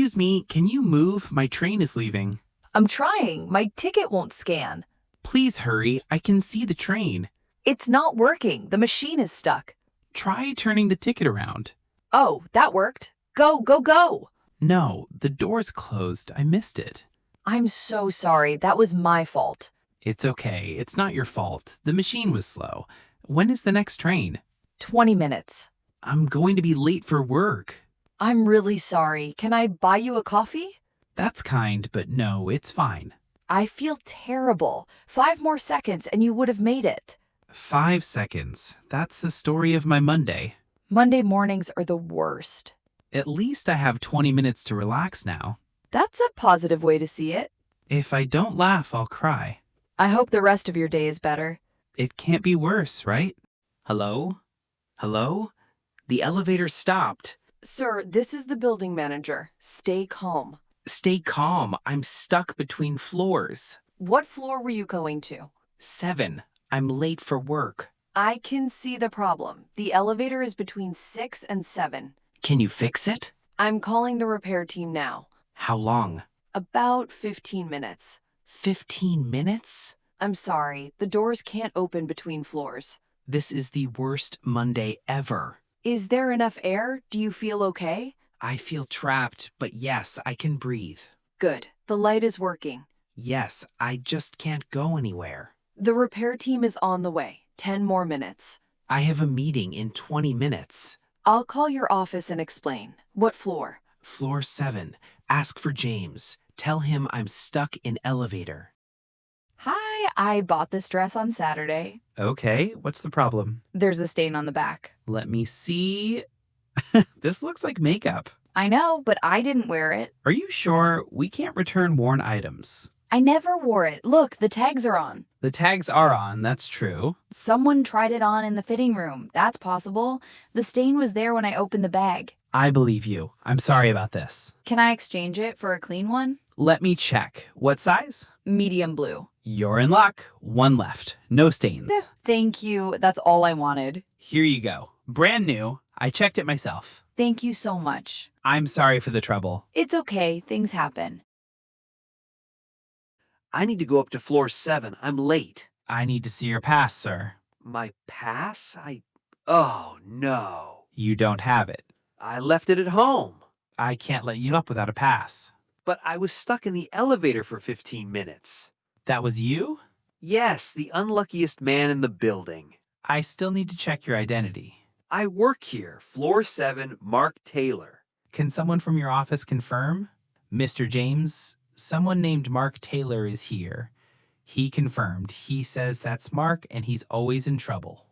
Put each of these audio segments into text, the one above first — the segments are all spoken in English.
Excuse me, can you move? My train is leaving. I'm trying. My ticket won't scan. Please hurry, I can see the train. It's not working. The machine is stuck. Try turning the ticket around. Oh, that worked. Go, go, go. No, the door's closed. I missed it. I'm so sorry. That was my fault. It's okay. It's not your fault. The machine was slow. When is the next train? 20 minutes. I'm going to be late for work. I'm really sorry. Can I buy you a coffee? That's kind, but no, it's fine. I feel terrible. 5 more seconds and you would have made it. 5 seconds. That's the story of my Monday. Monday mornings are the worst. At least I have 20 minutes to relax now. That's a positive way to see it. If I don't laugh, I'll cry. I hope the rest of your day is better. It can't be worse, right? Hello? Hello? The elevator stopped. Sir, this is the building manager. Stay calm. Stay calm. I'm stuck between floors. What floor were you going to? 7. I'm late for work. I can see the problem. The elevator is between 6 and 7. Can you fix it? I'm calling the repair team now. How long? About 15 minutes. 15 minutes? I'm sorry, the doors can't open between floors. This is the worst Monday ever. Is there enough air? Do you feel okay? I feel trapped, but yes, I can breathe. Good. The light is working. Yes, I just can't go anywhere. The repair team is on the way. 10 more minutes. I have a meeting in 20 minutes. I'll call your office and explain. What floor? Floor 7. Ask for James. Tell him I'm stuck in elevator. Hi, I bought this dress on Saturday. Okay, what's the problem? There's a stain on the back. Let me see. This looks like makeup. I know, but I didn't wear it. Are you sure? We can't return worn items. I never wore it. Look, the tags are on. The tags are on, that's true. Someone tried it on in the fitting room. That's possible. The stain was there when I opened the bag. I believe you. I'm sorry about this. Can I exchange it for a clean one? Let me check. What size? Medium blue. You're in luck. 1 left. No stains. Thank you. That's all I wanted. Here you go. Brand new. I checked it myself. Thank you so much. I'm sorry for the trouble. It's okay. Things happen. I need to go up to floor 7. I'm late. I need to see your pass, sir. My pass? Oh, no. You don't have it. I left it at home. I can't let you up without a pass. But I was stuck in the elevator for 15 minutes. That was you? Yes, the unluckiest man in the building. I still need to check your identity. I work here. Floor 7, Mark Taylor. Can someone from your office confirm? Mr. James, someone named Mark Taylor is here. He confirmed. He says that's Mark and he's always in trouble.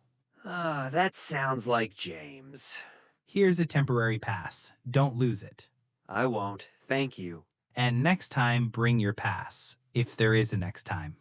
That sounds like James. Here's a temporary pass. Don't lose it. I won't. Thank you. And next time, bring your pass, if there is a next time.